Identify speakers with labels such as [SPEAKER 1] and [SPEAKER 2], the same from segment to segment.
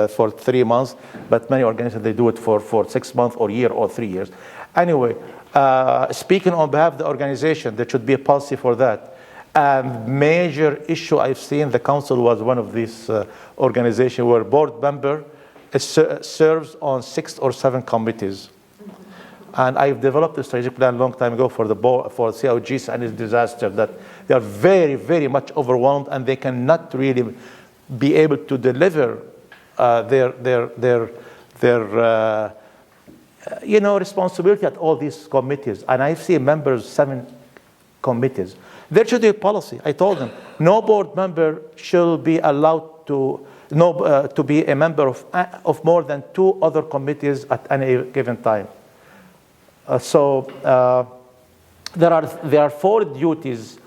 [SPEAKER 1] for 3 months, but many organizations, they do it for 6 months or year or 3 years. Anyway, speaking on behalf of the organization, there should be a policy for that. Major issue I've seen, the council was one of these organizations where board member serves on 6 or 7 committees. And I've developed a strategic plan a long time ago for the board, for COGs and its disaster, that they are very, very much overwhelmed and they cannot really be able to deliver their responsibility at all these committees. And I've seen members, 7 committees. There should be a policy. I told them, no board member shall be allowed to be a member of more than 2 other committees at any given time. There are 4 duties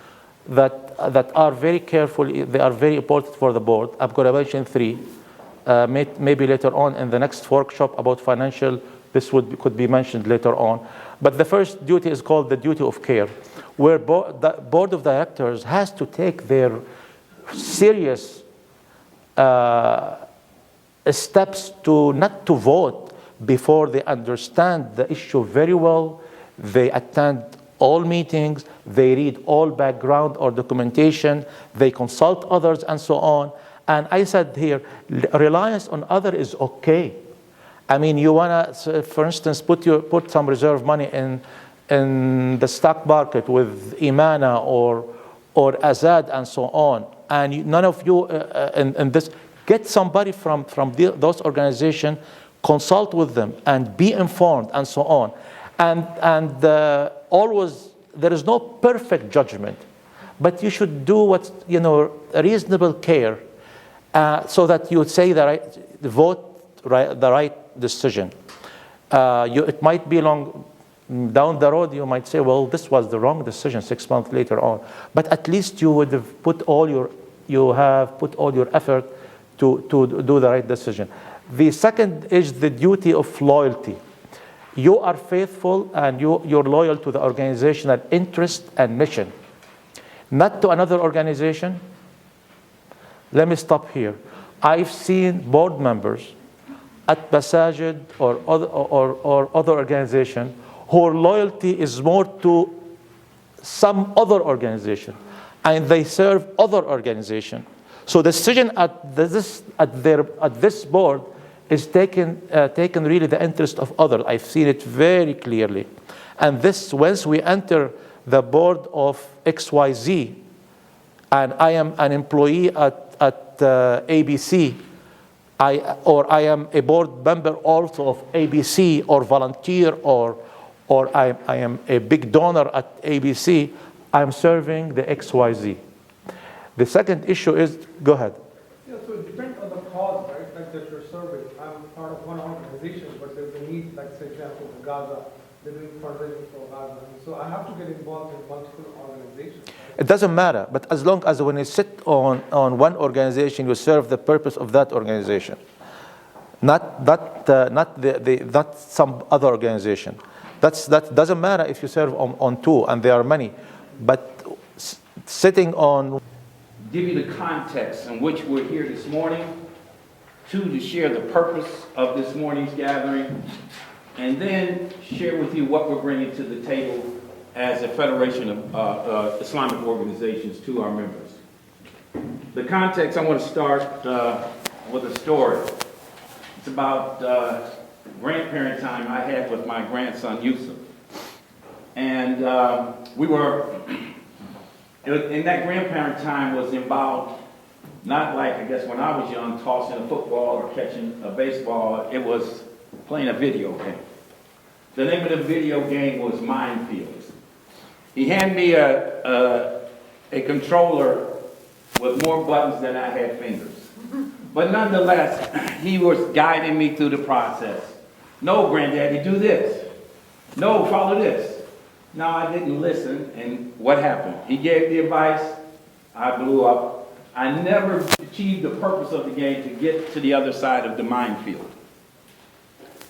[SPEAKER 1] that are very carefully, they are very important for the board. I'm going to mention 3. Maybe later on in the next workshop about financial, this could be mentioned later on. But the first duty is called the duty of care, where the board of directors has to take their serious steps to not to vote before they understand the issue very well. They attend all meetings, they read all background or documentation, they consult others and so on. And I said here, reliance on others is okay. I mean, you want to, for instance, put some reserve money in the stock market with Imana or Azad and so on, and none of you in this, get somebody from those organizations, consult with them and be informed and so on. And always, there is no perfect judgment, but you should do what's, reasonable care, so that you say the right decision. It might be long down the road, you might say, well, this was the wrong decision 6 months later on. But at least you would have put all your effort to do the right decision. The second is the duty of loyalty. You are faithful and you're loyal to the organizational interest and mission, not to another organization. Let me stop here. I've seen board members at Masajid or other organization whose loyalty is more to some other organization, and they serve other organization. So the decision at this board is taken really the interest of others. I've seen it very clearly. And this, once we enter the board of XYZ, and I am an employee at ABC, I am a board member also of ABC, or volunteer, or I am a big donor at ABC, I'm serving the XYZ. The second issue is, go ahead.
[SPEAKER 2] Yeah, so it depends on the cause, right? Like that you're serving. I'm part of one organization, but there's a need, like, for example, in Gaza, they're doing fundraising for Gaza. So I have to get involved in multiple organizations. Right?
[SPEAKER 1] It doesn't matter, but as long as when you sit on one organization, you serve the purpose of that organization, not some other organization. That doesn't matter if you serve on 2, and there are many, but sitting on.
[SPEAKER 3] Give you the context in which we're here this morning, 2, to share the purpose of this morning's gathering, and then share with you what we're bringing to the table as a federation of Islamic organizations to our members. The context, I want to start with a story. It's about grandparent time I had with my grandson, Yusuf. And we were... in that grandparent time was involved, not like, I guess, when I was young, tossing a football or catching a baseball. It was playing a video game. The name of the video game was Minefields. He handed me a controller with more buttons than I had fingers. But nonetheless, he was guiding me through the process. No, Granddaddy, do this. No, follow this. No, I didn't listen, and what happened? He gave the advice, I blew up. I never achieved the purpose of the game to get to the other side of the minefield.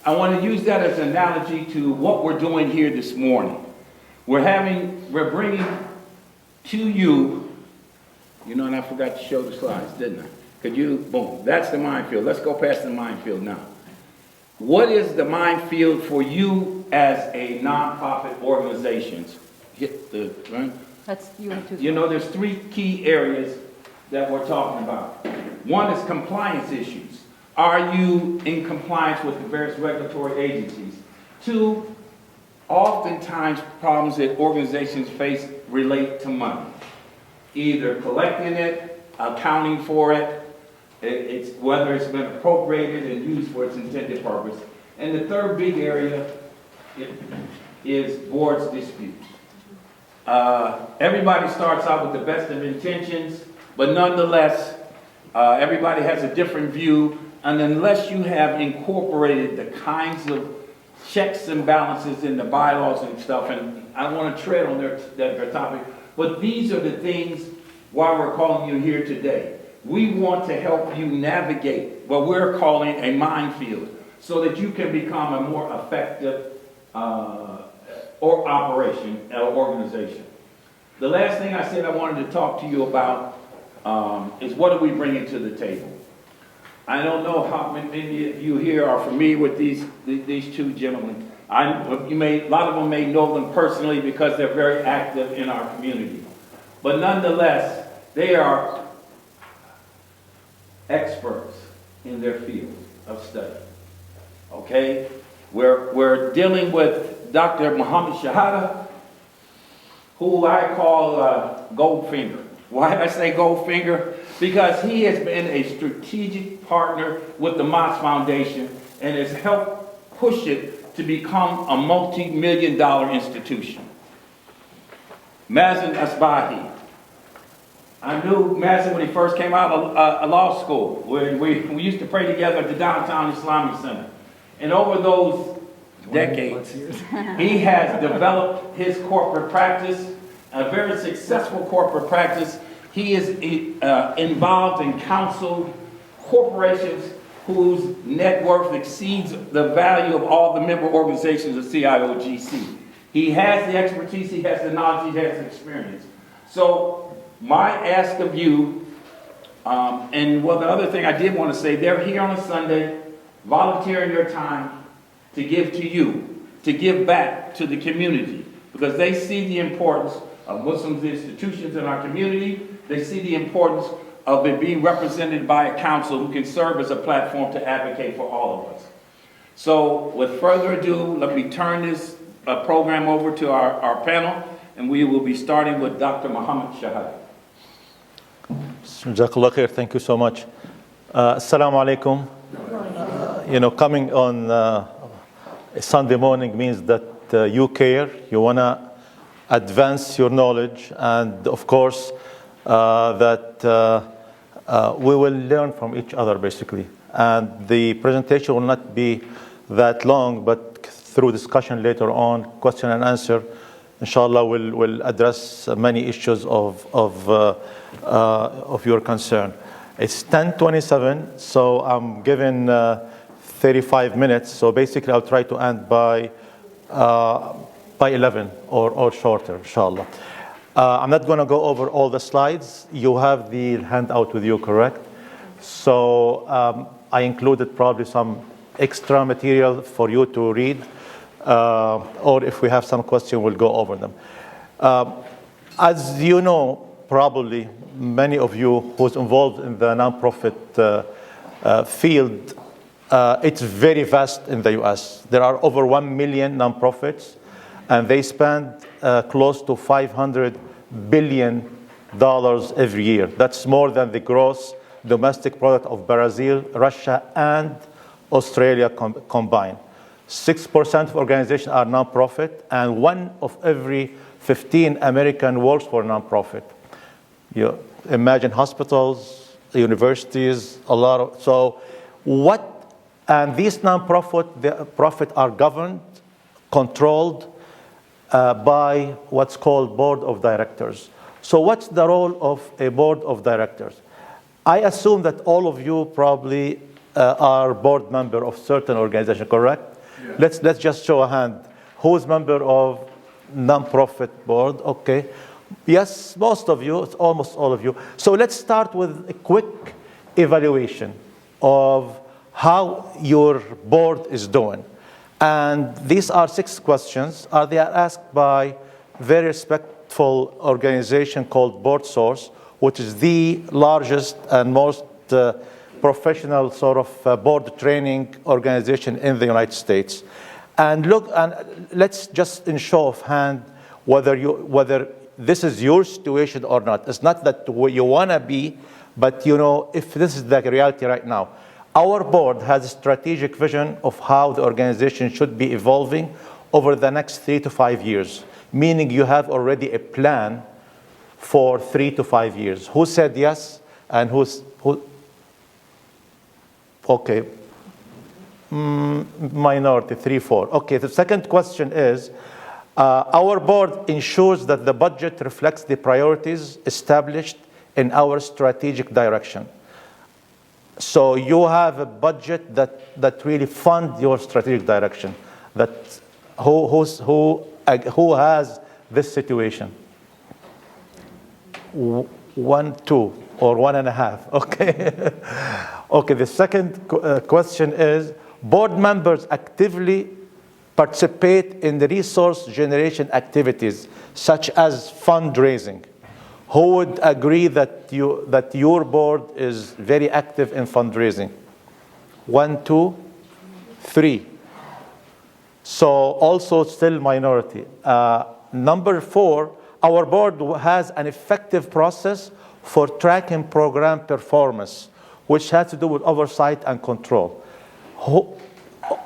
[SPEAKER 3] I want to use that as an analogy to what we're doing here this morning. We're bringing to you, and I forgot to show the slides, didn't I? Could you, boom, that's the minefield. Let's go past the minefield now. What is the minefield for you as a nonprofit organization? Hit the, right?
[SPEAKER 4] That's you and two.
[SPEAKER 3] You know, there's three key areas that we're talking about. One is compliance issues. Are you in compliance with the various regulatory agencies? Two, oftentimes problems that organizations face relate to money. Either collecting it, accounting for it, it's whether it's been appropriated and used for its intended purpose. And the third big area is board's disputes. Everybody starts out with the best of intentions, but nonetheless, everybody has a different view, and unless you have incorporated the kinds of checks and balances in the bylaws and stuff, and I don't want to tread on their topic, but these are the things why we're calling you here today. We want to help you navigate what we're calling a minefield so that you can become a more effective organization. The last thing I said I wanted to talk to you about is what are we bringing to the table? I don't know how many of you here are familiar with these two gentlemen. A lot of them may know them personally because they're very active in our community. But nonetheless, they are experts in their field of study. Okay? We're dealing with Dr. Muhammad Shahada, who I call Goldfinger. Why I say Goldfinger? Because he has been a strategic partner with the Moss Foundation and has helped push it to become a multi-million-dollar institution. Mazen Asbahi. I knew Mazen when he first came out of law school. We used to pray together at the Downtown Islamic Center. And over those decades, he has developed his corporate practice, a very successful corporate practice. He is involved in counsel corporations whose net worth exceeds the value of all the member organizations of CIOGC. He has the expertise, he has the knowledge, he has the experience. So my ask of you, and well, the other thing I did want to say, they're here on a Sunday, volunteering their time to give to you, to give back to the community, because they see the importance of Muslim institutions in our community. They see the importance of it being represented by a council who can serve as a platform to advocate for all of us. So with further ado, let me turn this program over to our panel, and we will be starting with Dr. Muhammad Shahada.
[SPEAKER 1] Jazakallah khair. Thank you so much. Assalamu alaikum. Coming on a Sunday morning means that you care, you want to advance your knowledge, and of course, that we will learn from each other, basically. And the presentation will not be that long, but through discussion later on, question and answer, inshallah, we'll address many issues of your concern. It's 10:27, so I'm given 35 minutes. So basically, I'll try to end by 11 or shorter, inshallah. I'm not going to go over all the slides. You have the handout with you, correct? So I included probably some extra material for you to read, or if we have some question, we'll go over them. As you know, probably many of you who's involved in the nonprofit field, it's very vast in the US. There are over 1 million nonprofits, and they spend close to $500 billion every year. That's more than the gross domestic product of Brazil, Russia, and Australia combined. 6% of organizations are nonprofit, and 1 of every 15 American works for a nonprofit. You imagine hospitals, universities, a lot of, so what, and these nonprofit are governed, controlled by what's called board of directors. So what's the role of a board of directors? I assume that all of you probably are board member of certain organization, correct? Yeah. Let's just show a hand. Who's member of nonprofit board? Okay. Yes, most of you, it's almost all of you. So let's start with a quick evaluation of how your board is doing. And these are 6 questions. They are asked by very respectful organization called BoardSource, which is the largest and most professional sort of board training organization in the United States. And look, and let's just in show of hand whether this is your situation or not. It's not that you want to be, but you know, if this is the reality right now. Our board has a strategic vision of how the organization should be evolving over the next 3 to 5 years, meaning you have already a plan for 3 to 5 years. Who said yes? And who? Okay. Minority, 3-4. Okay, the second question is, our board ensures that the budget reflects the priorities established in our strategic direction. So you have a budget that really funds your strategic direction. Who has this situation? 1, 2, or 1.5. Okay. Okay. The second question is, board members actively participate in the resource generation activities, such as fundraising. Who would agree that your board is very active in fundraising? 1, 2, 3. So also still minority. Number 4, our board has an effective process for tracking program performance, which has to do with oversight and control.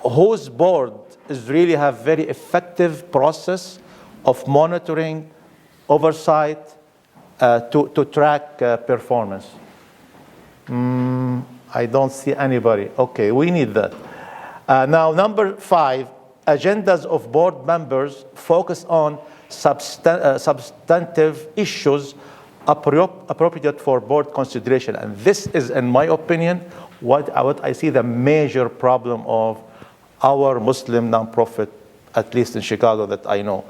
[SPEAKER 1] Whose board is really have very effective process of monitoring, oversight, to track performance? I don't see anybody. Okay, we need that. Now, number 5, agendas of board members focus on substantive issues appropriate for board consideration. And this is, in my opinion, what I see the major problem of our Muslim nonprofit, at least in Chicago, that I know.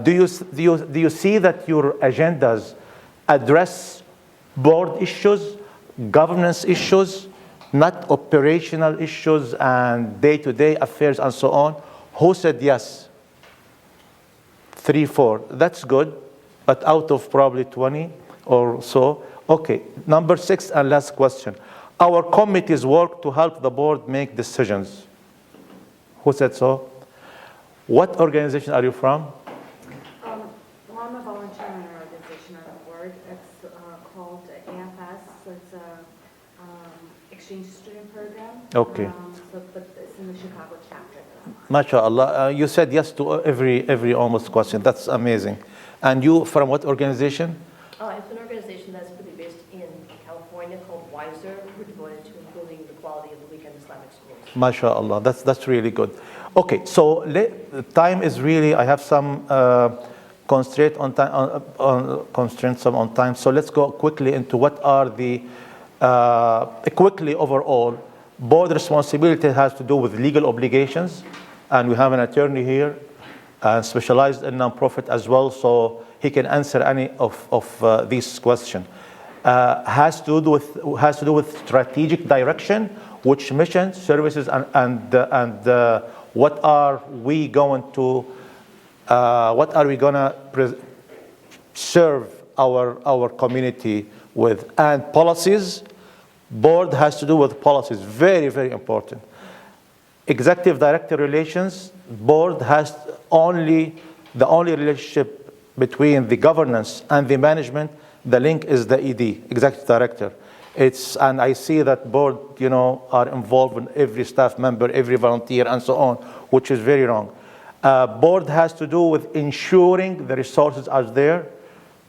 [SPEAKER 1] Do you see that your agendas address board issues, governance issues, not operational issues and day-to-day affairs and so on? Who said yes? 3, 4. That's good, but out of probably 20 or so. Okay, number 6 and last question. Our committees work to help the board make decisions. Who said so? What organization are you from?
[SPEAKER 4] Well, I'm a volunteer in an organization on the board. It's called AFS. So it's a exchange student program.
[SPEAKER 1] Okay.
[SPEAKER 4] But it's in the Chicago chapter.
[SPEAKER 1] MashaAllah. You said yes to every almost question. That's amazing. And you from what organization?
[SPEAKER 5] It's an organization that's really based in California called WISER. We're devoted to improving the quality of the weekend Islamic schools.
[SPEAKER 1] MashaAllah. That's really good. Okay, so time is really, I have some constraints on time. So let's go quickly into what are the, quickly overall, board responsibility has to do with legal obligations. And we have an attorney here, specialized in nonprofit as well, so he can answer any of these questions. Has to do with strategic direction, which mission, services, and what are we going to serve our community with, and policies. Board has to do with policies, very, very important. Executive director relations, board has the only relationship between the governance and the management. The link is the ED, executive director. And I see that board, are involved in every staff member, every volunteer, and so on, which is very wrong. Board has to do with ensuring the resources are there.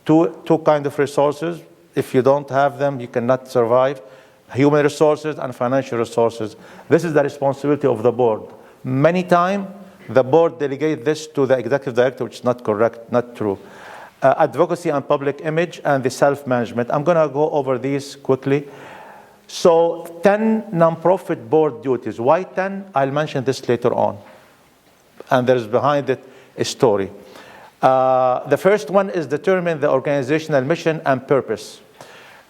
[SPEAKER 1] Two kind of resources. If you don't have them, you cannot survive. Human resources and financial resources. This is the responsibility of the board. Many times, the board delegates this to the executive director, which is not correct, not true. Advocacy and public image, and the self-management. I'm going to go over these quickly. So 10 nonprofit board duties. Why 10? I'll mention this later on. And there's behind it a story. The first one is determine the organizational mission and purpose.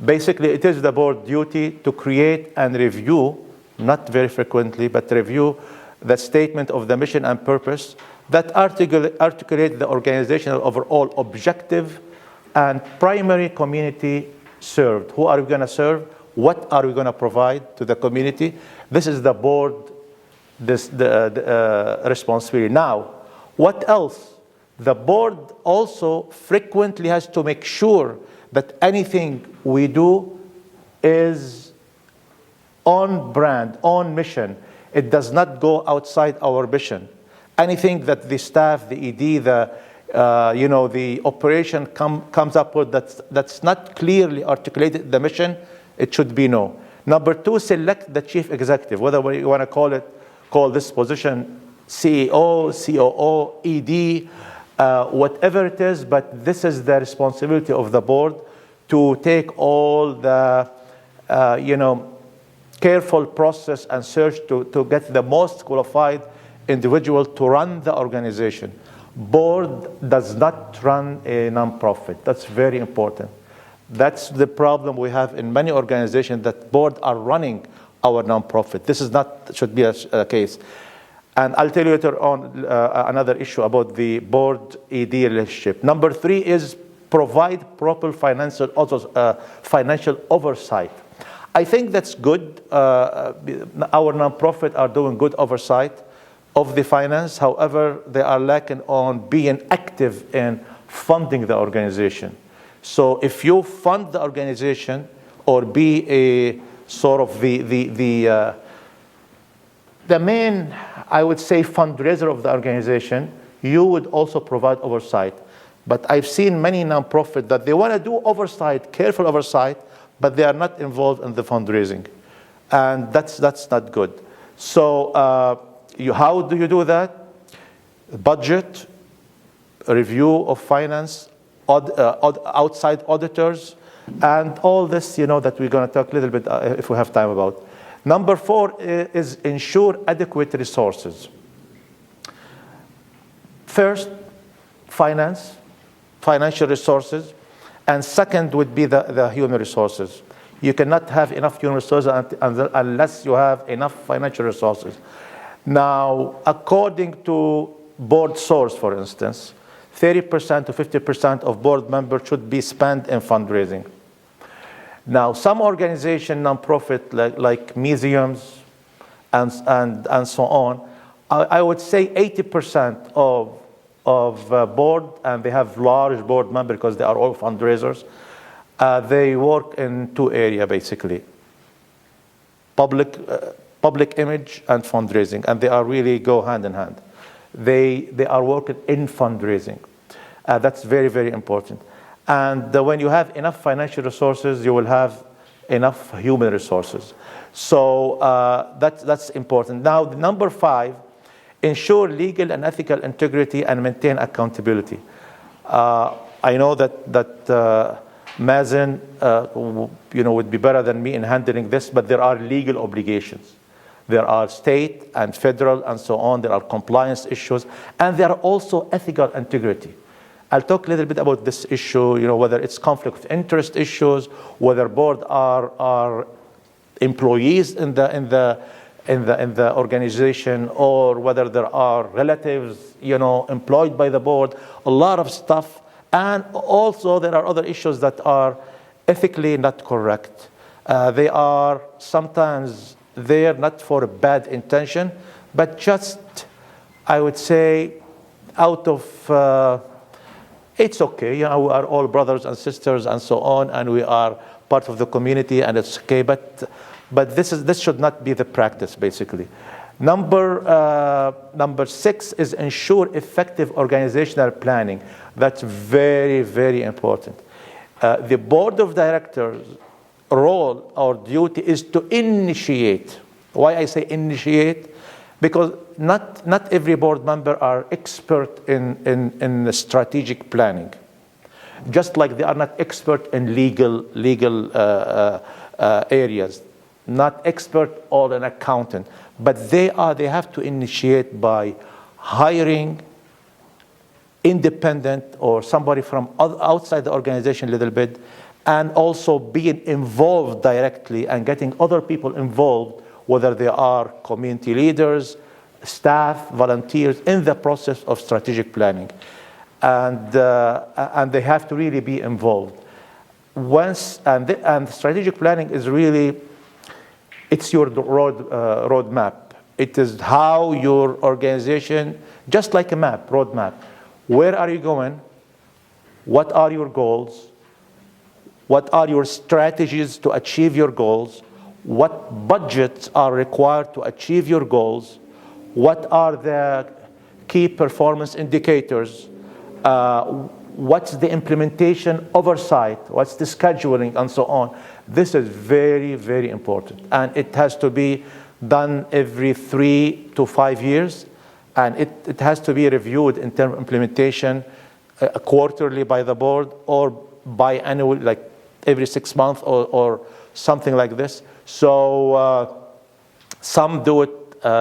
[SPEAKER 1] Basically, it is the board duty to create and review, not very frequently, but review the statement of the mission and purpose that articulate the organizational overall objective and primary community served. Who are we going to serve? What are we going to provide to the community? This is the board responsibility. Now, what else? The board also frequently has to make sure that anything we do is on brand, on mission. It does not go outside our mission. Anything that the staff, the ED, the operation comes up with that's not clearly articulated the mission, it should be no. Number two, select the chief executive, whether you want to call this position CEO, COO, ED, whatever it is, but this is the responsibility of the board to take all the, careful process and search to get the most qualified individual to run the organization. Board does not run a nonprofit. That's very important. That's the problem we have in many organizations, that board are running our nonprofit. This is not should be a case. And I'll tell you later on another issue about the board ED relationship. Number three is provide proper financial oversight. I think that's good. Our nonprofit are doing good oversight of the finance. However, they are lacking on being active in funding the organization. So if you fund the organization or be a sort of the main, I would say, fundraiser of the organization, you would also provide oversight. But I've seen many nonprofits that they want to do oversight, careful oversight, but they are not involved in the fundraising. And that's not good. So how do you do that? Budget, review of finance, outside auditors, and all this, that we're going to talk a little bit if we have time about. Number four is ensure adequate resources. First, financial resources, and second would be the human resources. You cannot have enough human resources unless you have enough financial resources. Now, according to board source, for instance, 30% to 50% of board members should be spent in fundraising. Now, some organization, nonprofit, like museums and so on, I would say 80% of board, and they have large board members because they are all fundraisers, they work in two areas basically: public image and fundraising, and they are really go hand in hand. They are working in fundraising. That's very, very important. And when you have enough financial resources, you will have enough human resources. So that's important. Now, number five, ensure legal and ethical integrity and maintain accountability. I know that Mazen would be better than me in handling this, but there are legal obligations. There are state and federal and so on. There are compliance issues, and there are also ethical integrity. I'll talk a little bit about this issue, whether it's conflict of interest issues, whether board are employees in the organization, or whether there are relatives, employed by the board. A lot of stuff, and also there are other issues that are ethically not correct. They are sometimes there not for a bad intention, but just, I would say, out of it's okay, we are all brothers and sisters and so on, and we are part of the community, and it's okay, but this should not be the practice, basically. Number six is ensure effective organizational planning. That's very, very important. The board of directors' role or duty is to initiate. Why I say initiate? Because not every board member are expert in strategic planning. Just like they are not expert in legal areas, not expert or an accountant, but they have to initiate by hiring independent or somebody from outside the organization a little bit, and also being involved directly and getting other people involved, whether they are community leaders, staff, volunteers, in the process of strategic planning. And they have to really be involved. And strategic planning is really, it's your roadmap. It is how your organization, just like a map, roadmap. Where are you going? What are your goals? What are your strategies to achieve your goals? What budgets are required to achieve your goals? What are the key performance indicators? What's the implementation oversight? What's the scheduling and so on? This is very, very important. And it has to be done every 3 to 5 years. And it has to be reviewed in terms of implementation quarterly by the board or biannual, like every 6 months or something like this. So some do it,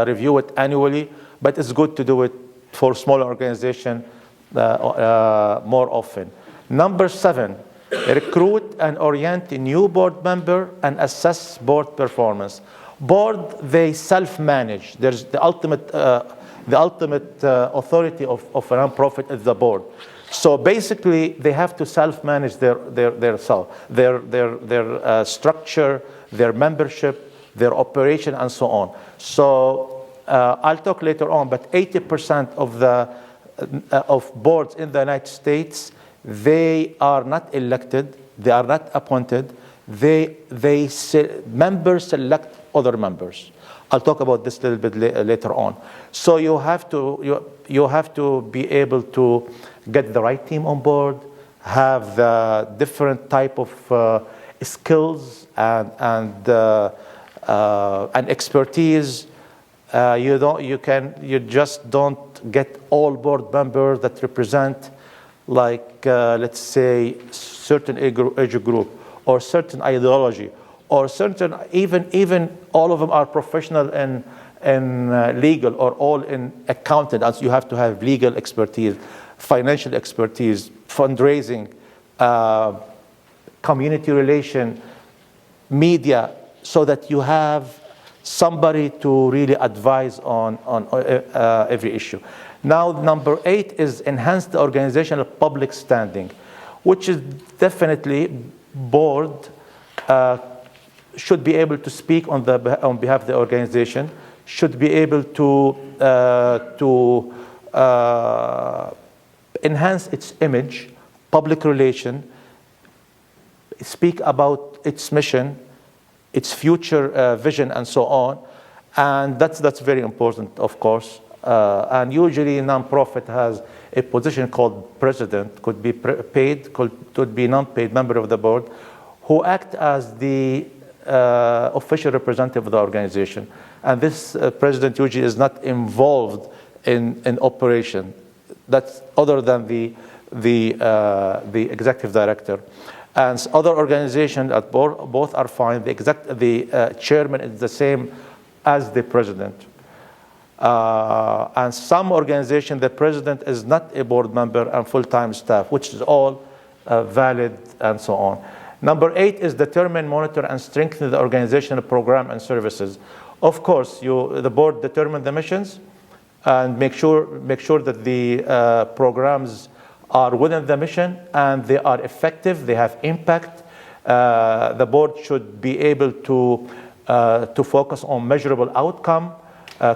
[SPEAKER 1] review it annually, but it's good to do it for smaller organization more often. Number 7, recruit and orient a new board member and assess board performance. Board, they self-manage. There's the ultimate authority of a nonprofit is the board. So basically, they have to self-manage their structure, their membership, their operation, and so on. So I'll talk later on, but 80% of boards in the United States, they are not elected, they are not appointed. Members select other members. I'll talk about this a little bit later on. So you have to be able to get the right team on board, have the different type of skills and expertise. You just don't get all board members that represent, like let's say, certain age group or certain ideology or certain even all of them are professional in legal or all in accounting. As you have to have legal expertise, financial expertise, fundraising, community relation, media, so that you have somebody to really advise on every issue. Now, number 8 is enhance the organizational public standing, which is definitely board should be able to speak on behalf of the organization, should be able to enhance its image, public relation, speak about its mission, its future vision, and so on. And that's very important, of course. And usually a nonprofit has a position called president, could be paid, could be non-paid member of the board, who act as the official representative of the organization. And this president usually is not involved in operation. That's other than the executive director. And other organizations at both are fine. The chairman is the same as the president. And some organizations, the president is not a board member and full-time staff, which is all valid and so on. Number 8 is determine, monitor, and strengthen the organizational program and services. Of course, the board determine the missions and make sure that the programs are within the mission and they are effective, they have impact. The board should be able to focus on measurable outcome,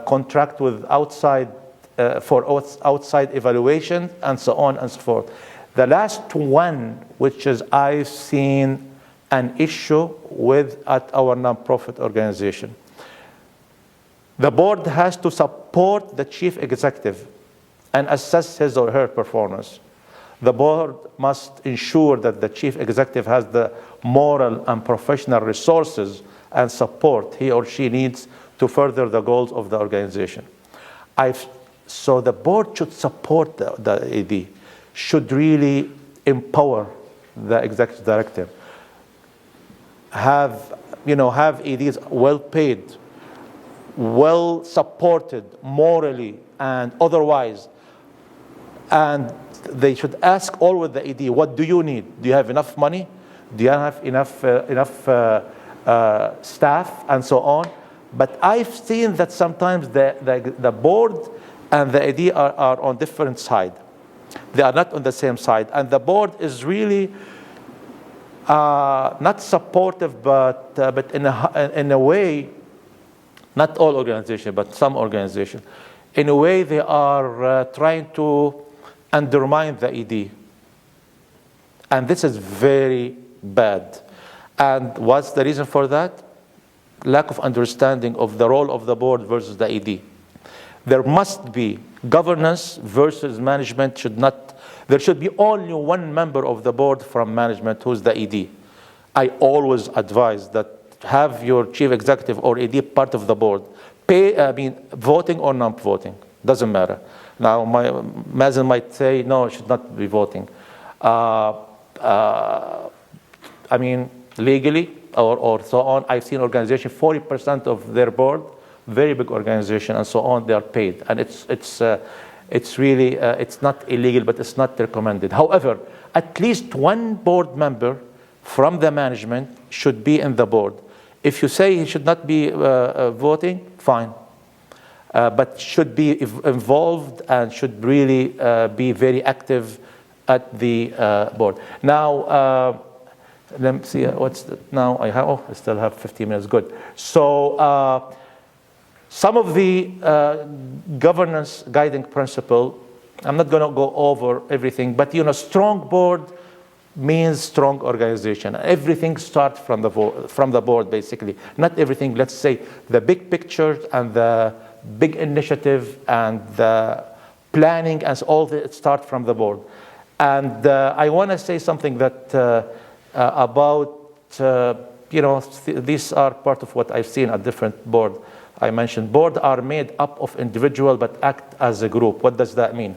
[SPEAKER 1] contract with outside evaluation, and so on and so forth. The last one, which is I've seen an issue with at our nonprofit organization. The board has to support the chief executive and assess his or her performance. The board must ensure that the chief executive has the moral and professional resources and support he or she needs to further the goals of the organization. So the board should support the AD, should really empower the executive director, have ADs well paid, well supported morally and otherwise, and they should ask always the AD, what do you need? Do you have enough money? Do you have enough staff, and so on? But I've seen that sometimes the board and the AD are on different side. They are not on the same side, and the board is really not supportive, but in a way, not all organizations, but some organizations, in a way they are trying to undermine the ED. And this is very bad. And what's the reason for that? Lack of understanding of the role of the board versus the ED. There must be governance versus management. There should be only one member of the board from management who's the ED. I always advise that have your chief executive or ED part of the board. Voting or not voting, doesn't matter. Now, Mazen might say, no, it should not be voting. Legally or so on, I've seen organizations, 40% of their board, very big organization and so on, they are paid. And it's really, it's not illegal, but it's not recommended. However, at least one board member from the management should be in the board. If you say he should not be voting, fine. But should be involved and should really be very active at the board. Now, let me see, I still have 15 minutes, good. So, some of the governance guiding principle, I'm not going to go over everything, but strong board means strong organization. Everything starts from the board, basically. Not everything, let's say, the big picture and the big initiative and the planning and all that start from the board. And I want to say something that these are part of what I've seen at different boards. I mentioned boards are made up of individuals but act as a group. What does that mean?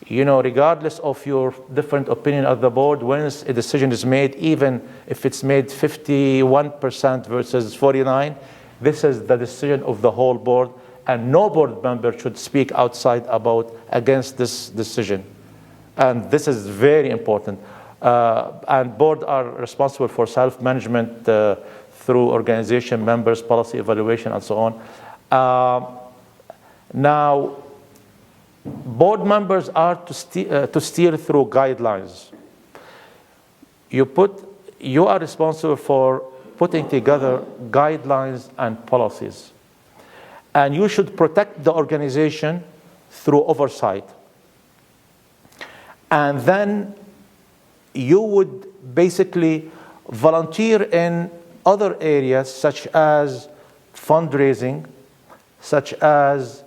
[SPEAKER 1] Regardless of your different opinion of the board, once a decision is made, even if it's made 51% versus 49%, this is the decision of the whole board, and no board member should speak against this decision. And this is very important. And boards are responsible for self-management through organization, members, policy evaluation, and so on. Now, board members are to steer through guidelines. You are responsible for putting together guidelines and policies. And you should protect the organization through oversight. And then you would basically volunteer in other areas such as fundraising, such as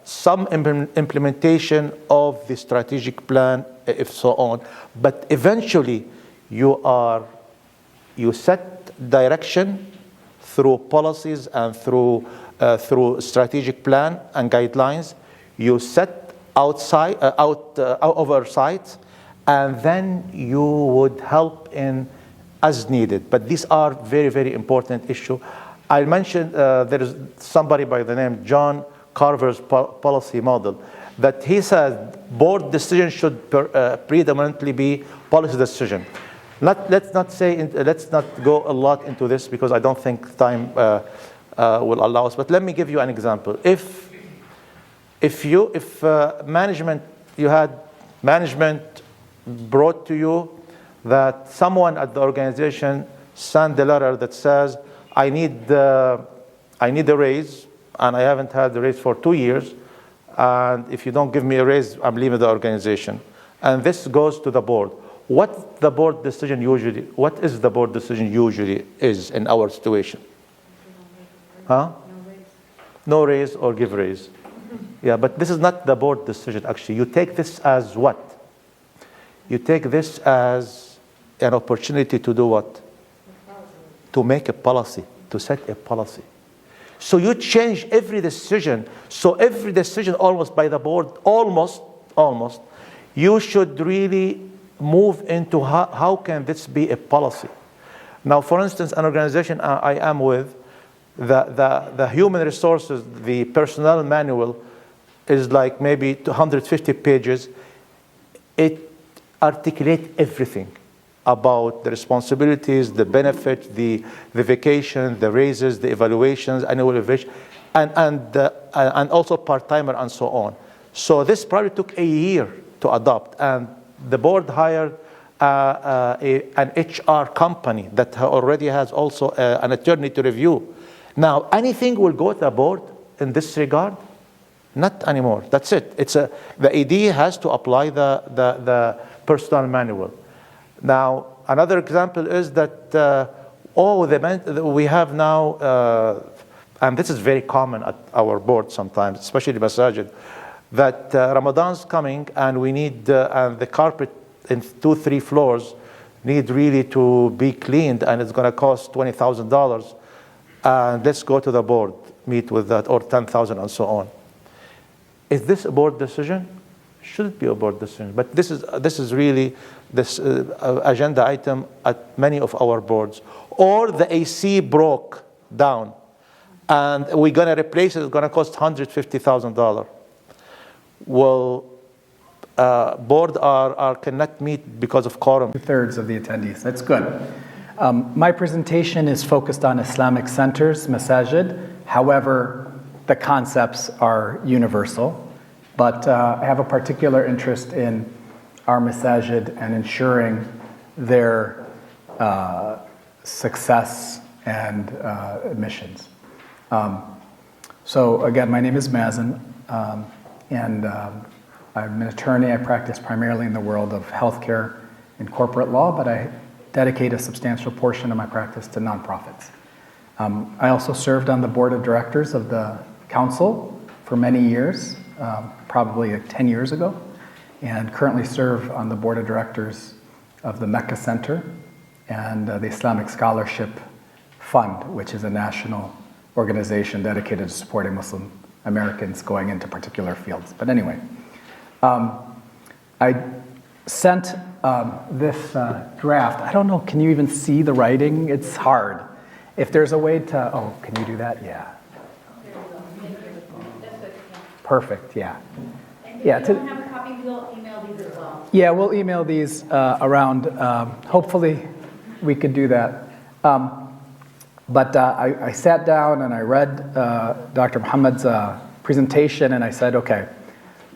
[SPEAKER 1] some implementation of the strategic plan, if so on. But eventually, you set direction through policies and through strategic plan and guidelines. You set oversight, and then you would help in as needed. But these are very, very important issues. I mentioned there is somebody by the name John Carver's policy model, that he said board decision should predominantly be policy decision. Let's not go a lot into this because I don't think time will allow us. But let me give you an example. If management brought to you that someone at the organization sent a letter that says, I need a raise, and I haven't had a raise for 2 years, and if you don't give me a raise, I'm leaving the organization. And this goes to the board. What is the board decision usually is in our situation? Huh? No raise or give raise. Yeah, but this is not the board decision, actually. You take this as what? You take this as an opportunity to do what? To make a policy, to set a policy. So you change every decision. So every decision almost by the board, almost, you should really move into how can this be a policy. Now, for instance, an organization I am with, the human resources, the personnel manual is like maybe 250 pages. It articulates everything. about the responsibilities, the benefits, the vacation, the raises, the evaluations, annual evaluation, and also part-timer and so on. So this probably took a year to adopt, and the board hired an HR company that already has also an attorney to review. Now, anything will go to the board in this regard? Not anymore. That's it. The AD has to apply the personnel manual. Now, another example is that we have now, and this is very common at our board sometimes, especially the masajid, that Ramadan's coming and we need and the carpet in 2-3 floors need really to be cleaned, and it's going to cost $20,000. And let's go to the board, meet with that, or 10,000 and so on. Is this a board decision? Shouldn't be a board decision, but this is really this agenda item at many of our boards. Or the AC broke down, and we're going to replace it. It's going to cost $150,000. Well, board cannot meet because of quorum.
[SPEAKER 6] 2/3 of the attendees. That's good. My presentation is focused on Islamic centers, masajid. However, the concepts are universal. But I have a particular interest in our masajid and ensuring their success and missions. So again, my name is Mazen, and I'm an attorney. I practice primarily in the world of healthcare and corporate law, but I dedicate a substantial portion of my practice to nonprofits. I also served on the board of directors of the council for many years, probably 10 years ago, and currently serve on the board of directors of the Mecca Center and the Islamic Scholarship Fund, which is a national organization dedicated to supporting Muslim Americans going into particular fields. But anyway, I sent this draft. I don't know, can you even see the writing? It's hard. If there's a way to, oh, can you do that? Yeah. Perfect, yeah. Yeah.
[SPEAKER 7] If you don't have a copy, we'll email these as well.
[SPEAKER 6] Yeah, we'll email these around. Hopefully we could do that. But I sat down and I read Dr. Muhammad's presentation, and I said, okay,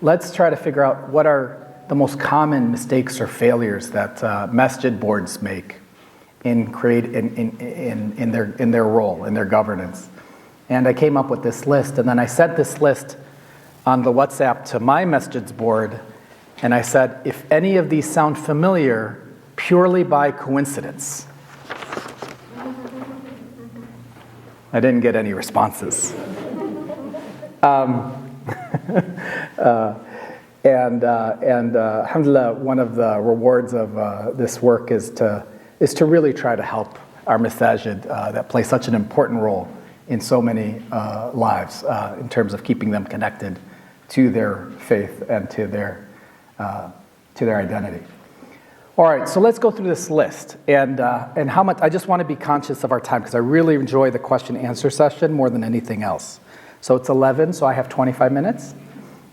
[SPEAKER 6] let's try to figure out what are the most common mistakes or failures that masjid boards make in their role, in their governance. And I came up with this list, and then I sent this list on the WhatsApp to my masjid's board, and I said, if any of these sound familiar purely by coincidence. I didn't get any responses. Alhamdulillah, one of the rewards of this work is to really try to help our masajid that play such an important role in so many lives in terms of keeping them connected to their faith and to their identity. All right, so let's go through this list and how much. I just want to be conscious of our time because I really enjoy the question and answer session more than anything else. So it's 11, so I have 25 minutes.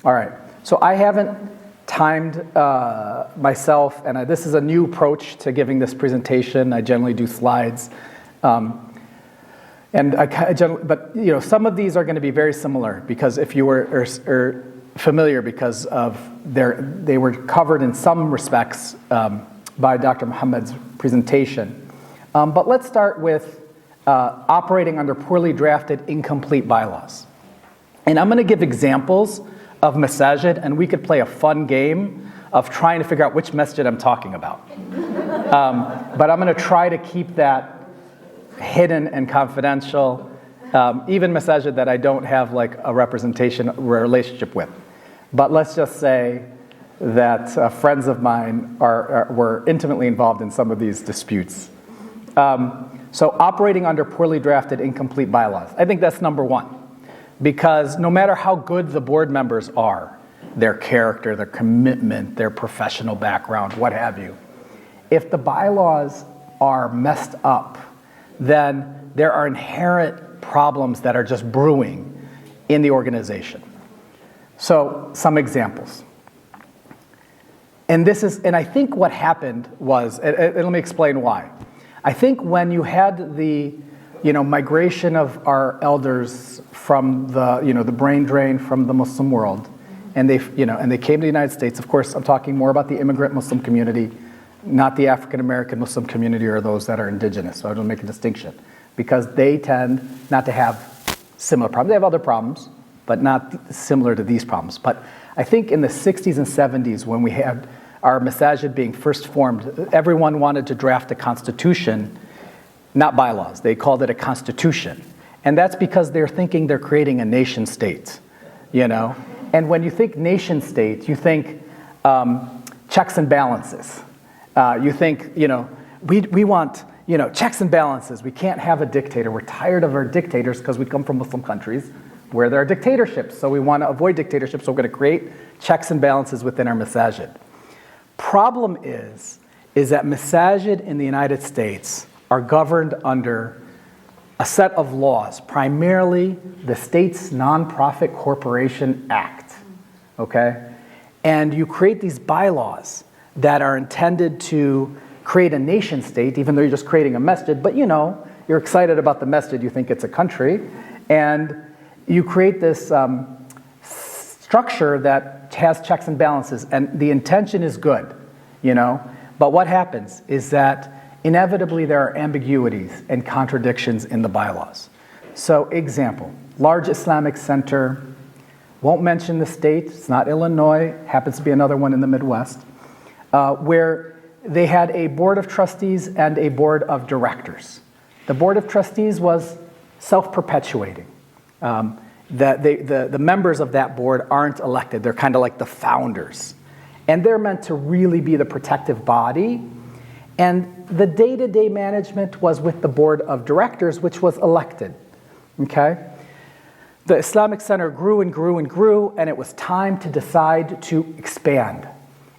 [SPEAKER 6] All right, so I haven't timed myself, and this is a new approach to giving this presentation. I generally do slides. But you know, some of these are going to be very similar because if you were familiar, because of they were covered in some respects by Dr. Muhammad's presentation. But let's start with operating under poorly drafted, incomplete bylaws. And I'm going to give examples of masajid, and we could play a fun game of trying to figure out which masjid I'm talking about. But I'm going to try to keep that hidden and confidential, even masajid that I don't have like a relationship with. But let's just say that friends of mine were intimately involved in some of these disputes. So operating under poorly drafted, incomplete bylaws. I think that's number one. Because no matter how good the board members are, their character, their commitment, their professional background, what have you, if the bylaws are messed up, then there are inherent problems that are just brewing in the organization. So, some examples. And I think what happened was, and let me explain why. I think when you had the, migration of our elders from the brain drain from the Muslim world, and they came to the United States. Of course, I'm talking more about the immigrant Muslim community, not the African American Muslim community or those that are indigenous. So I don't make a distinction because they tend not to have similar problems. They have other problems, but not similar to these problems. But I think in the 60s and 70s, when we had our masajid being first formed, everyone wanted to draft a constitution, not bylaws. They called it a constitution. And that's because they're thinking they're creating a nation state, And when you think nation state, you think checks and balances. You think, we want, checks and balances. We can't have a dictator. We're tired of our dictators because we come from Muslim countries where there are dictatorships. So we want to avoid dictatorships, so we're going to create checks and balances within our masajid. Problem is that masajid in the United States are governed under a set of laws, primarily the state's Nonprofit Corporation Act, okay? And you create these bylaws that are intended to create a nation state, even though you're just creating a masjid, but you're excited about the masjid, you think it's a country, and you create this structure that has checks and balances, and the intention is good, but what happens is that inevitably there are ambiguities and contradictions in the bylaws. So, example, large Islamic center, won't mention the state, it's not Illinois, happens to be another one in the Midwest, where they had a board of trustees and a board of directors. The board of trustees was self-perpetuating. The members of that board aren't elected, they're kind of like the founders. And they're meant to really be the protective body. And the day-to-day management was with the board of directors, which was elected, okay? The Islamic Center grew and grew and grew, and it was time to decide to expand.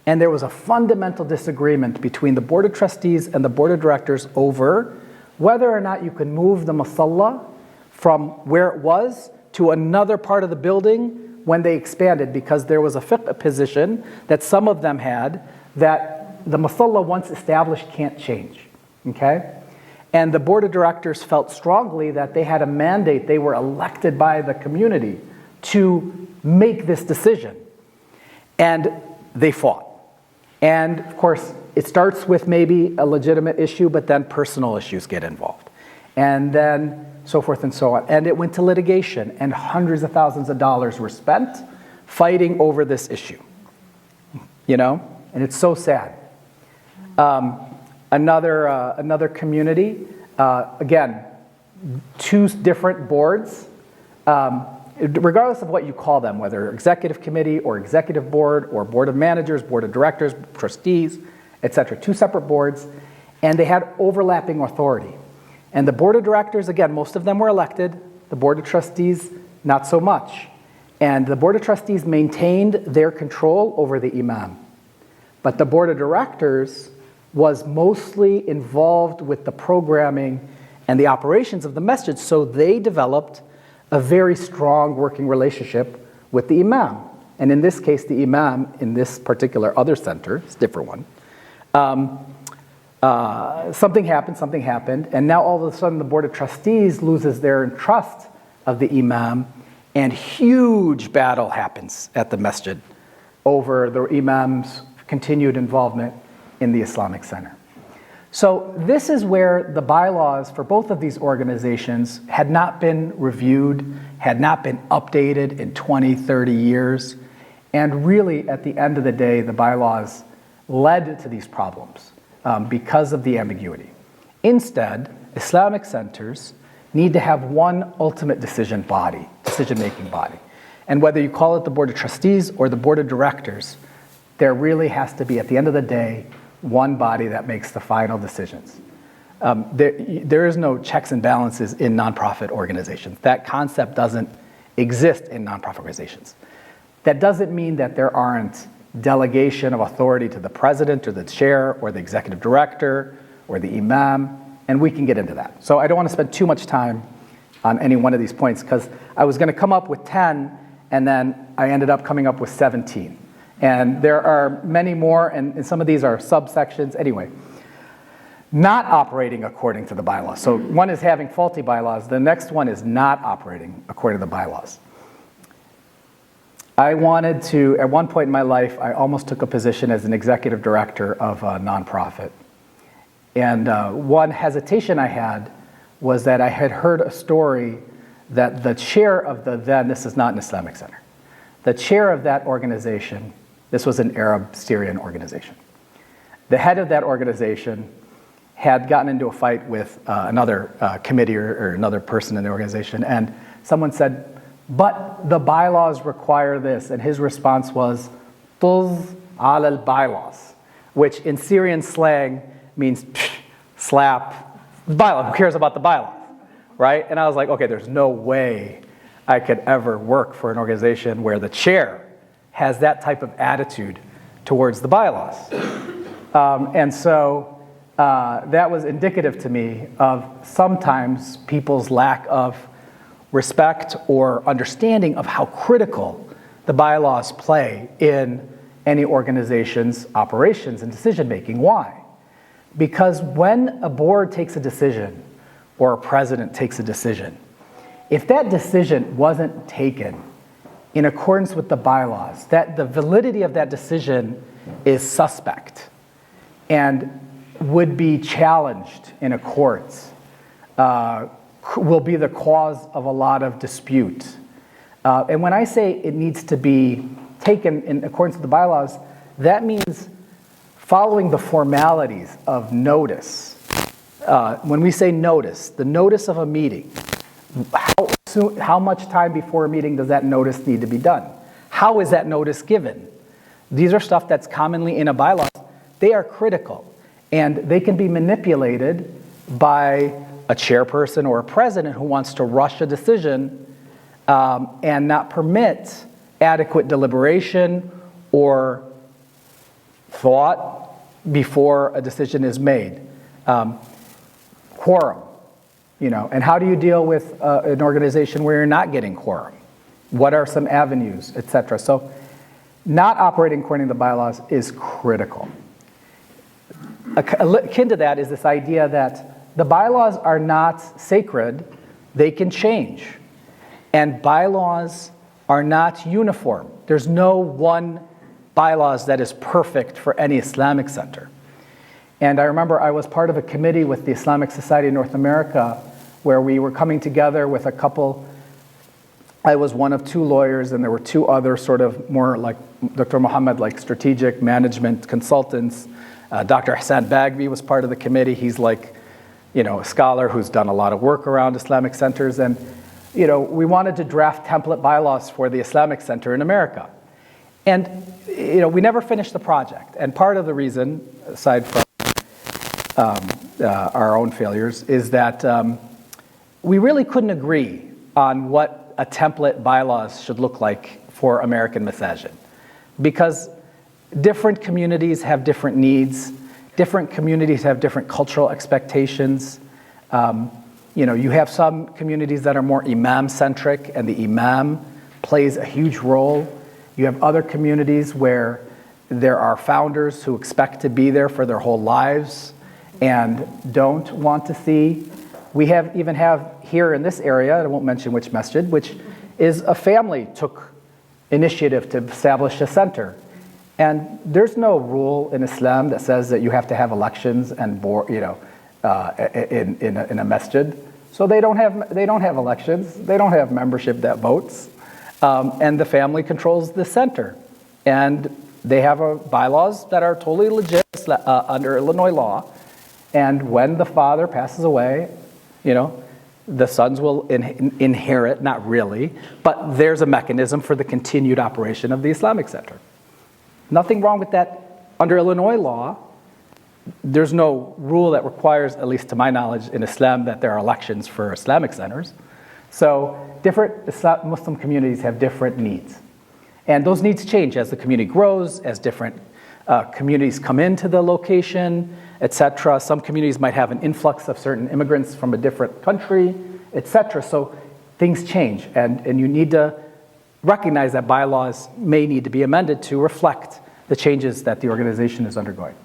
[SPEAKER 6] And there was a fundamental disagreement between the board of trustees and the board of directors over whether or not you could move the musalla from where it was to another part of the building when they expanded, because there was a fiqh position that some of them had that the musalla once established can't change, okay? And the board of directors felt strongly that they had a mandate, they were elected by the community to make this decision. And they fought. And of course, it starts with maybe a legitimate issue, but then personal issues get involved. And then so forth and so on. And it went to litigation, and hundreds of thousands of dollars were spent fighting over this issue. And it's so sad. Another community, again, two different boards, regardless of what you call them, whether executive committee or executive board or board of managers, board of directors, trustees, etc. Two separate boards, and they had overlapping authority. And the board of directors, again, most of them were elected. The board of trustees, not so much. And the board of trustees maintained their control over the imam. But the board of directors was mostly involved with the programming and the operations of the masjid, so they developed a very strong working relationship with the imam. And in this case, the imam in this particular other center, it's a different one, something happened, and now all of a sudden the board of trustees loses their trust of the imam, and huge battle happens at the masjid over the imam's continued involvement in the Islamic Center. So this is where the bylaws for both of these organizations had not been reviewed, had not been updated in 20, 30 years, and really at the end of the day, the bylaws led to these problems because of the ambiguity. Instead, Islamic centers need to have one ultimate decision-making body. And whether you call it the board of trustees or the board of directors, there really has to be, at the end of the day, one body that makes the final decisions. There is no checks and balances in nonprofit organizations. That concept doesn't exist in nonprofit organizations. That doesn't mean that there aren't delegation of authority to the president or the chair or the executive director or the imam, and we can get into that. So I don't want to spend too much time on any one of these points because I was going to come up with 10 and then I ended up coming up with 17. And there are many more, and some of these are subsections. Anyway, not operating according to the bylaws. So one is having faulty bylaws. The next one is not operating according to the bylaws. I wanted to, at one point in my life, I almost took a position as an executive director of a nonprofit. And one hesitation I had was that I had heard a story that the chair of this is not an Islamic Center, the chair of that organization, this was an Arab Syrian organization. The head of that organization had gotten into a fight with another committee or another person in the organization, and someone said, but the bylaws require this, and his response was, Tuz al bylaws, which in Syrian slang means slap the bylaw. Who cares about the bylaws, right? And I was like, okay, there's no way I could ever work for an organization where the chair has that type of attitude towards the bylaws. And so that was indicative to me of sometimes people's lack of respect or understanding of how critical the bylaws play in any organization's operations and decision making. Why? Because when a board takes a decision or a president takes a decision, if that decision wasn't taken in accordance with the bylaws, that the validity of that decision is suspect and would be challenged in a court, will be the cause of a lot of dispute. And when I say it needs to be taken in accordance with the bylaws, that means following the formalities of notice. When we say notice, the notice of a meeting, how much time before a meeting does that notice need to be done? How is that notice given? These are stuff that's commonly in a bylaw. They are critical, and they can be manipulated by a chairperson or a president who wants to rush a decision and not permit adequate deliberation or thought before a decision is made. Quorum, and how do you deal with an organization where you're not getting quorum? What are some avenues, etc.? So not operating according to the bylaws is critical. Akin to that is this idea that the bylaws are not sacred, they can change. And bylaws are not uniform. There's no one bylaws that is perfect for any Islamic center. And I remember I was part of a committee with the Islamic Society of North America where we were coming together with a couple. I was one of two lawyers, and there were two other sort of more like Dr. Muhammad, like strategic management consultants. Dr. Hassan Bagvi was part of the committee. He's like, a scholar who's done a lot of work around Islamic centers. And, we wanted to draft template bylaws for the Islamic Center in America. And, we never finished the project. And part of the reason, aside from our own failures, is that we really couldn't agree on what a template bylaws should look like for American masajid. Because different communities have different needs, different communities have different cultural expectations. You have some communities that are more imam-centric, and the imam plays a huge role. You have other communities where there are founders who expect to be there for their whole lives and don't want to see. We even have here in this area, I won't mention which masjid, which is a family took initiative to establish a center. And there's no rule in Islam that says that you have to have elections and in a masjid. So they don't have elections. They don't have membership that votes, and the family controls the center. And they have bylaws that are totally legit under Illinois law. And when the father passes away, the sons will inherit, not really, but there's a mechanism for the continued operation of the Islamic Center. Nothing wrong with that. Under Illinois law, there's no rule that requires, at least to my knowledge, in Islam, that there are elections for Islamic centers. So different Muslim communities have different needs. And those needs change as the community grows, as different communities come into the location, etc. Some communities might have an influx of certain immigrants from a different country, etc. So things change, and you need to recognize that bylaws may need to be amended to reflect the changes that the organization is undergoing.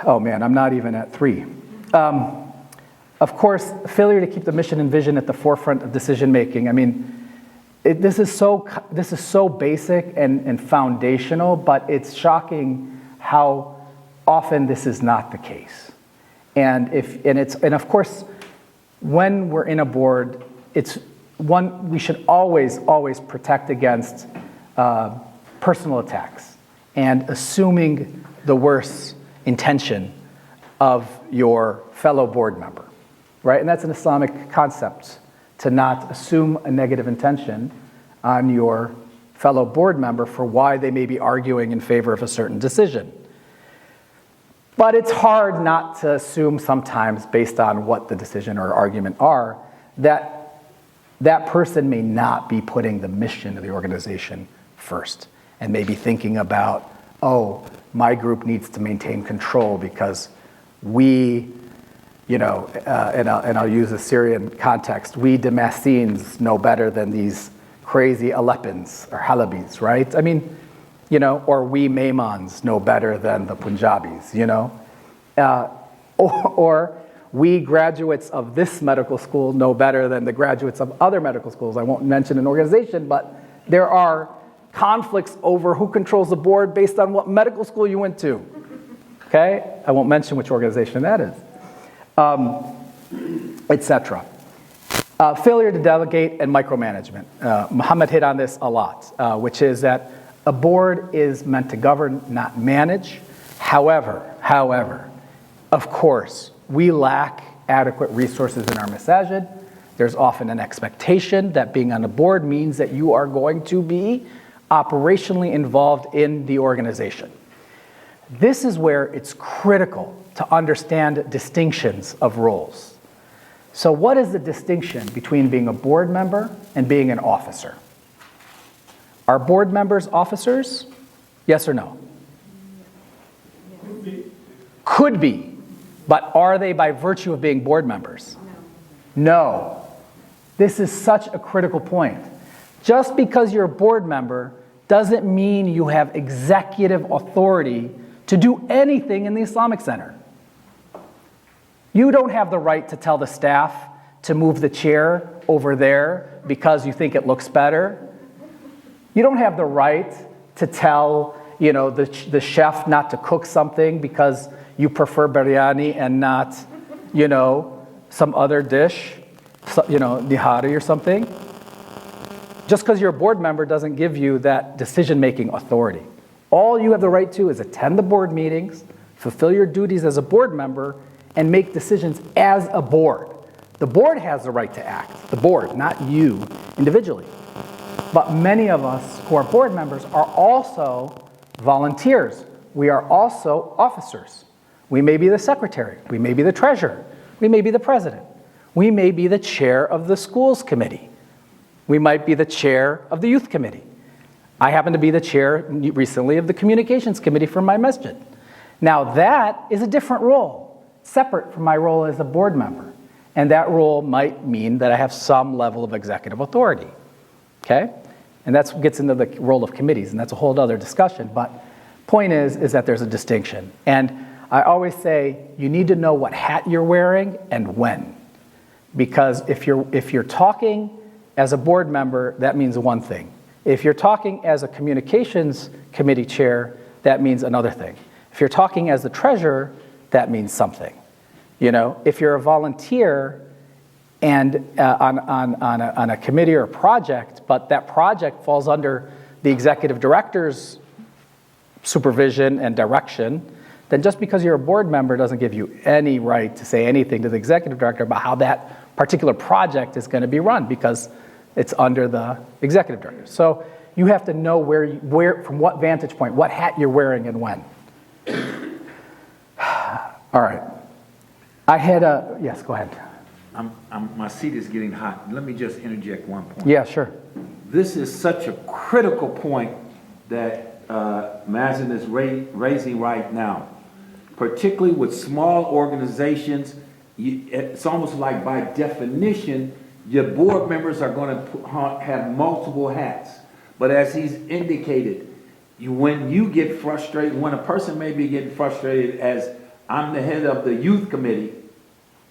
[SPEAKER 6] Oh man, I'm not even at 3. Of course, failure to keep the mission and vision at the forefront of decision making. I mean, this is so basic and foundational, but it's shocking how often this is not the case. And of course, when we're in a board, it's one we should always protect against personal attacks and assuming the worst intention of your fellow board member, right? And that's an Islamic concept, to not assume a negative intention on your fellow board member for why they may be arguing in favor of a certain decision. But it's hard not to assume sometimes, based on what the decision or argument are, that that person may not be putting the mission of the organization first and may be thinking about, oh, my group needs to maintain control because we, and I'll use a Syrian context, we Damascenes know better than these crazy Aleppans or Halabis, right? I mean, or we Maimans know better than the Punjabis, or we graduates of this medical school know better than the graduates of other medical schools. I won't mention an organization, but there are conflicts over who controls the board based on what medical school you went to. Okay? I won't mention which organization that is, etc. Failure to delegate and micromanagement. Muhammad hit on this a lot, which is that a board is meant to govern, not manage. However, of course, we lack adequate resources in our masajid. There's often an expectation that being on a board means that you are going to be operationally involved in the organization. This is where it's critical to understand distinctions of roles. So what is the distinction between being a board member and being an officer? Are board members officers? Yes or no? Could be. But are they by virtue of being board members? No. This is such a critical point. Just because you're a board member doesn't mean you have executive authority to do anything in the Islamic Center. You don't have the right to tell the staff to move the chair over there because you think it looks better. You don't have the right to tell, the chef not to cook something because you prefer biryani and not, some other dish, nihari or something. Just because you're a board member doesn't give you that decision-making authority. All you have the right to is attend the board meetings, fulfill your duties as a board member, and make decisions as a board. The board has the right to act, the board, not you individually. But many of us who are board members are also volunteers. We are also officers. We may be the secretary. We may be the treasurer. We may be the president. We may be the chair of the schools committee. We might be the chair of the youth committee. I happen to be the chair recently of the communications committee for my masjid. Now that is a different role, separate from my role as a board member. And that role might mean that I have some level of executive authority. Okay? And that gets into the role of committees, and that's a whole other discussion. But point is that there's a distinction. And I always say you need to know what hat you're wearing and when. Because if you're talking as a board member, that means one thing. If you're talking as a communications committee chair, that means another thing. If you're talking as the treasurer, that means something. If you're a volunteer and on a committee or a project, but that project falls under the executive director's supervision and direction, then just because you're a board member doesn't give you any right to say anything to the executive director about how that particular project is going to be run, because it's under the executive director. So you have to know where from what vantage point, what hat you're wearing and when. All right. Yes, go ahead.
[SPEAKER 8] My seat is getting hot. Let me just interject one point.
[SPEAKER 6] Yeah, sure.
[SPEAKER 8] This is such a critical point that Mazen is raising right now, particularly with small organizations. It's almost like by definition, your board members are going to have multiple hats. But as he's indicated, when you get frustrated, when a person may be getting frustrated as I'm the head of the youth committee,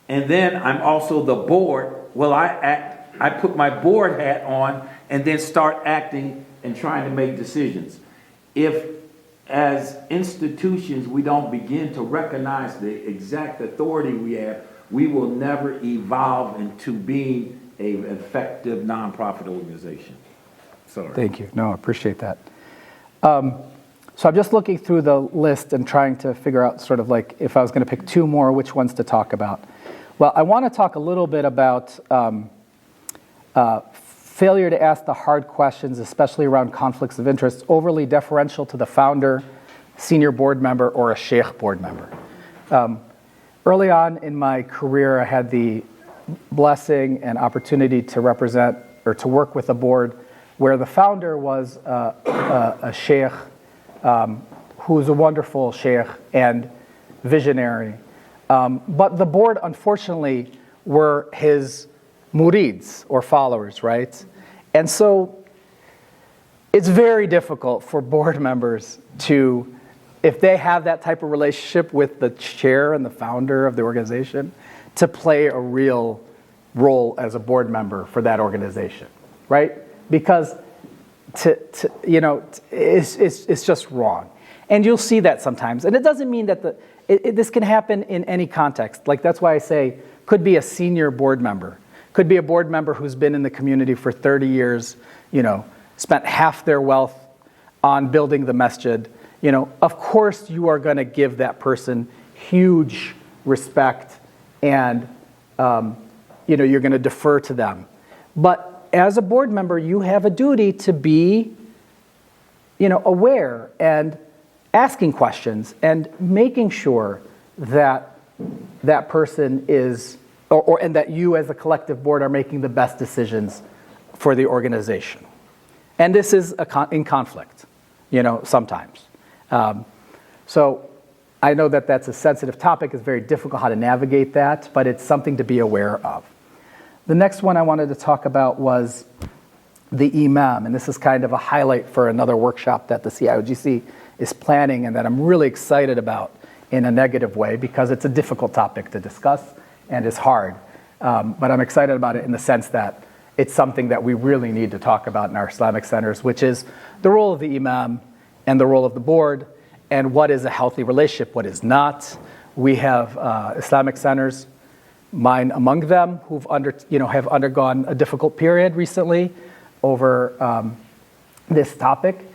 [SPEAKER 8] and then I'm also the board, well, I put my board hat on and then start acting and trying to make decisions. If, as institutions, we don't begin to recognize the exact authority we have, we will never evolve into being an effective nonprofit organization. Sorry.
[SPEAKER 6] Thank you. No, I appreciate that. So I'm just looking through the list and trying to figure out sort of like if I was going to pick two more, which ones to talk about. Well, I want to talk a little bit about failure to ask the hard questions, especially around conflicts of interest, overly deferential to the founder, senior board member, or a sheikh board member. Early on in my career, I had the blessing and opportunity to represent or to work with a board where the founder was a sheikh who's a wonderful sheikh and visionary. But the board, unfortunately, were his murids or followers, right? And so it's very difficult for board members to, if they have that type of relationship with the chair and the founder of the organization, to play a real role as a board member for that organization, right? Because it's just wrong. And you'll see that sometimes. And it doesn't mean that this can happen in any context. Like, that's why I say, could be a senior board member. Could be a board member who's been in the community for 30 years, spent half their wealth on building the masjid. Of course you are going to give that person huge respect and, you're going to defer to them. But as a board member, you have a duty to be, aware and asking questions and making sure that that person is, and that you as a collective board are making the best decisions for the organization. And this is in conflict, sometimes. So I know that that's a sensitive topic. It's very difficult how to navigate that, but it's something to be aware of. The next one I wanted to talk about was the imam, and this is kind of a highlight for another workshop that the CIOGC is planning and that I'm really excited about in a negative way because it's a difficult topic to discuss and it's hard. But I'm excited about it in the sense that it's something that we really need to talk about in our Islamic centers, which is the role of the imam and the role of the board and what is a healthy relationship, what is not. We have Islamic centers, mine among them, who've have undergone a difficult period recently over this topic,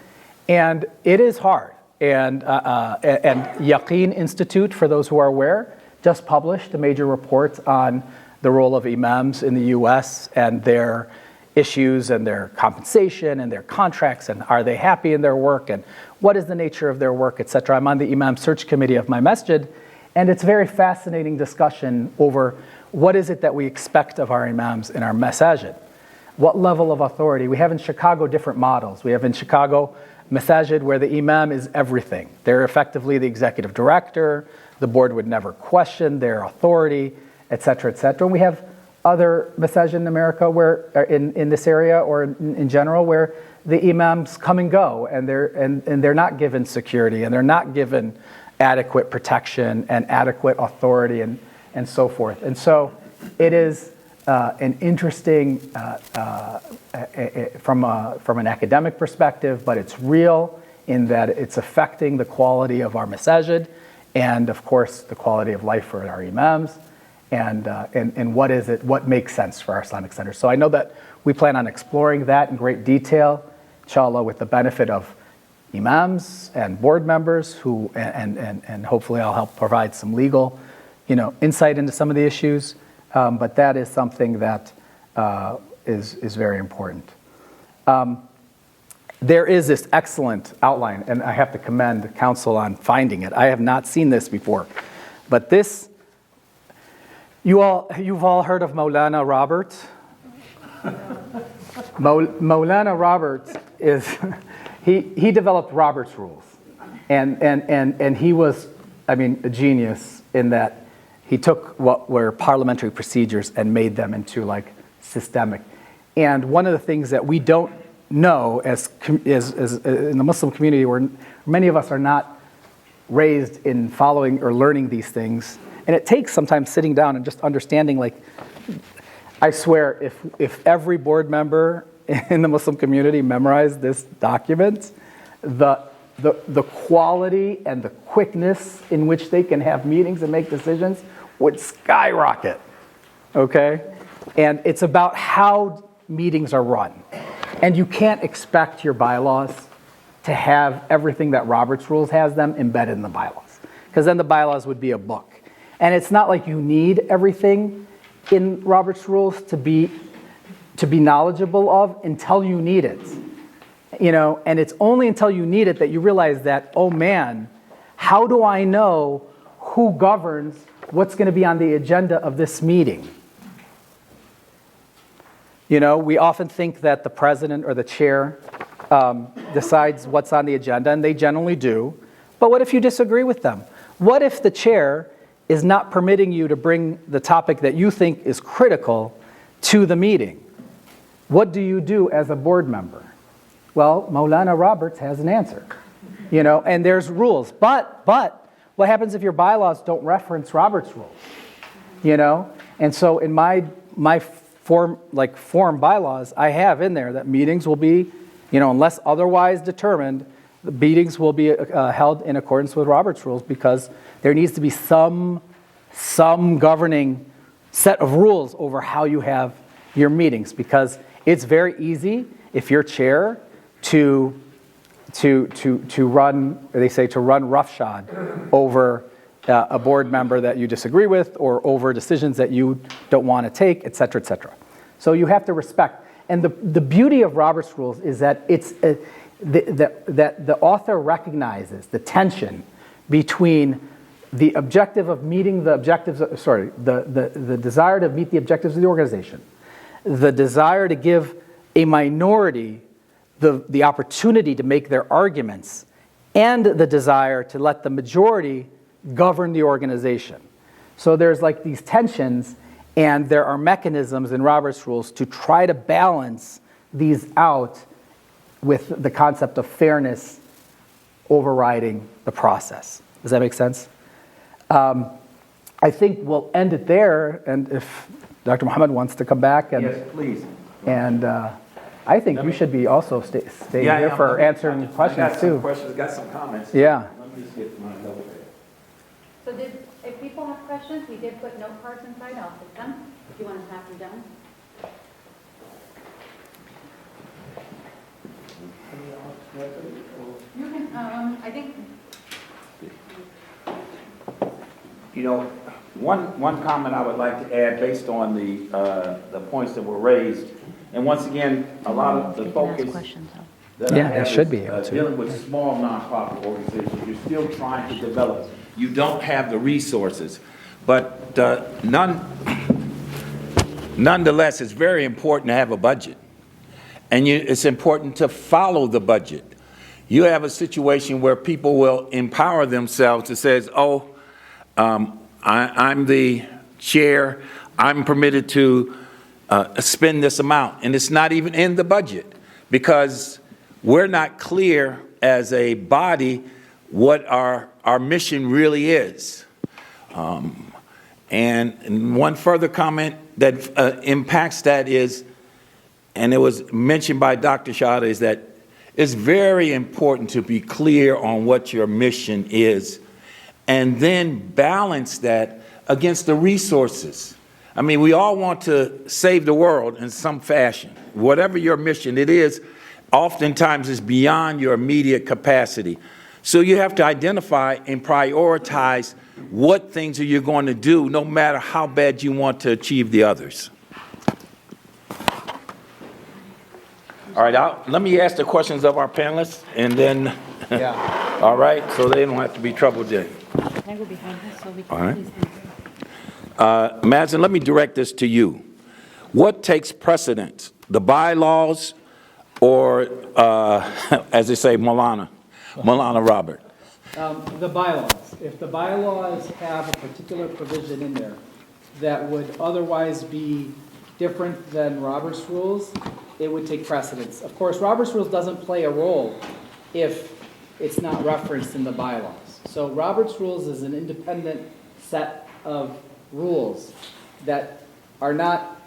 [SPEAKER 6] and it is hard. And Yaqeen Institute, for those who are aware, just published a major report on the role of imams in the U.S. and their issues and their compensation and their contracts and are they happy in their work and what is the nature of their work, etc. I'm on the imam search committee of my masjid, and it's a very fascinating discussion over what is it that we expect of our imams in our masajid. What level of authority? We have in Chicago different models. We have in Chicago masajid where the imam is everything. They're effectively the executive director. The board would never question their authority, etc., etc. And we have other masajid in America where, in this area or in general, where the imams come and go, and they're not given security, and they're not given adequate protection and adequate authority, and so forth. And so it is an interesting from an academic perspective, but it's real in that it's affecting the quality of our masajid and, of course, the quality of life for our imams and what makes sense for our Islamic centers. So I know that we plan on exploring that in great detail, inshallah, with the benefit of imams and board members who, and hopefully I'll help provide some legal insight into some of the issues, but that is something that is very important. There is this excellent outline, and I have to commend the council on finding it. I have not seen this before, but this, you've all heard of Maulana Robert? Maulana Robert is, he developed Robert's rules, and he was, a genius in that he took what were parliamentary procedures and made them into like systemic. And one of the things that we don't know as in the Muslim community, where many of us are not raised in following or learning these things, and it takes sometimes sitting down and just understanding, like, I swear, if every board member in the Muslim community memorized this document, the quality and the quickness in which they can have meetings and make decisions would skyrocket, okay? And it's about how meetings are run. And you can't expect your bylaws to have everything that Robert's Rules has them embedded in the bylaws, because then the bylaws would be a book. And it's not like you need everything in Robert's Rules to be knowledgeable of until you need it. You know, and it's only until you need it that you realize that, oh man, how do I know who governs what's going to be on the agenda of this meeting? You know, we often think that the president or the chair decides what's on the agenda, and they generally do. But what if you disagree with them? What if the chair is not permitting you to bring the topic that you think is critical to the meeting? What do you do as a board member? Well, Maulana Roberts has an answer, you know, and there's rules. But what happens if your bylaws don't reference Roberts Rules, you know? And so in my form bylaws, I have in there that meetings will be, you know, unless otherwise determined, the meetings will be held in accordance with Roberts Rules, because there needs to be some governing set of rules over how you have your meetings, because it's very easy if you're chair to run, they say, to run roughshod over a board member that you disagree with, or over decisions that you don't want to take, et cetera, et cetera. So you have to respect. And the beauty of Robert's Rules is that it's that the author recognizes the tension between the objective of meeting the objectives, the desire to meet the objectives of the organization, the desire to give a minority the opportunity to make their arguments, and the desire to let the majority govern the organization. So there's like these tensions, and there are mechanisms in Robert's Rules to try to balance these out with the concept of fairness overriding the process. Does that make sense? I think we'll end it there, and if Dr. Muhammad wants to come back, and
[SPEAKER 8] Yes, please.
[SPEAKER 6] and I think you should be also stay here for answering questions too.
[SPEAKER 8] Got some comments.
[SPEAKER 6] Yeah.
[SPEAKER 8] Let me just get my notepad.
[SPEAKER 7] So if people have questions, we did put note cards inside, I'll take them, if you want to pass them down. You can, I think,
[SPEAKER 8] You know, one comment I would like to add based on the points that were raised, and once again, a lot of the focus that I
[SPEAKER 6] Yeah, they
[SPEAKER 8] have
[SPEAKER 6] should
[SPEAKER 8] is,
[SPEAKER 6] be able to.
[SPEAKER 8] dealing with small nonprofit organizations. You're still trying to develop. You don't have the resources, but nonetheless, it's very important to have a budget, and it's important to follow the budget. You have a situation where people will empower themselves to say, oh, I'm the chair, I'm permitted to spend this amount, and it's not even in the budget, because we're not clear as a body what our mission really is. And one further comment that impacts that is, and it was mentioned by Dr. Shahada, is that it's very important to be clear on what your mission is, and then balance that against the resources. I mean, we all want to save the world in some fashion. Whatever your mission it is, oftentimes is beyond your immediate capacity. So you have to identify and prioritize what things are you going to do, no matter how bad you want to achieve the others. All right, let me ask the questions of our panelists, and then, all right, so they don't have to be troubled then.
[SPEAKER 7] I go behind this so we
[SPEAKER 8] All right. Mazen, let me direct this to you. What takes precedence, the bylaws or, as they say, Maulana Robert?
[SPEAKER 6] The bylaws. If the bylaws have a particular provision in there that would otherwise be different than Robert's rules, it would take precedence. Of course, Robert's rules doesn't play a role if it's not referenced in the bylaws. So Robert's rules is an independent set of rules that are not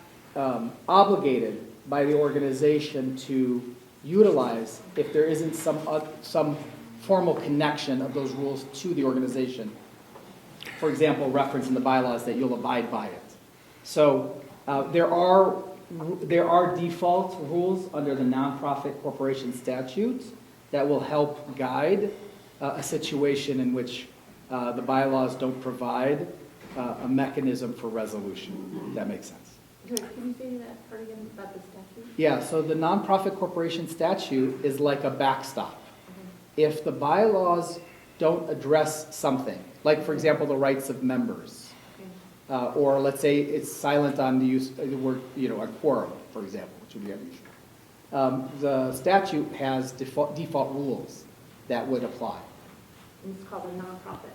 [SPEAKER 6] obligated by the organization to utilize if there isn't some formal connection of those rules to the organization. For example, reference in the bylaws that you'll abide by it. So there are default rules under the nonprofit corporation statutes that will help guide a situation in which the bylaws don't provide a mechanism for resolution, if that makes sense.
[SPEAKER 5] Can you say that part again about the statute?
[SPEAKER 6] Yeah, so the nonprofit corporation statute is like a backstop. If the bylaws don't address something, like for example, the rights of members, or let's say it's silent on the use of the word, a quorum, for example, which would be unusual. The statute has default rules that would apply.
[SPEAKER 4] It's called a nonprofit.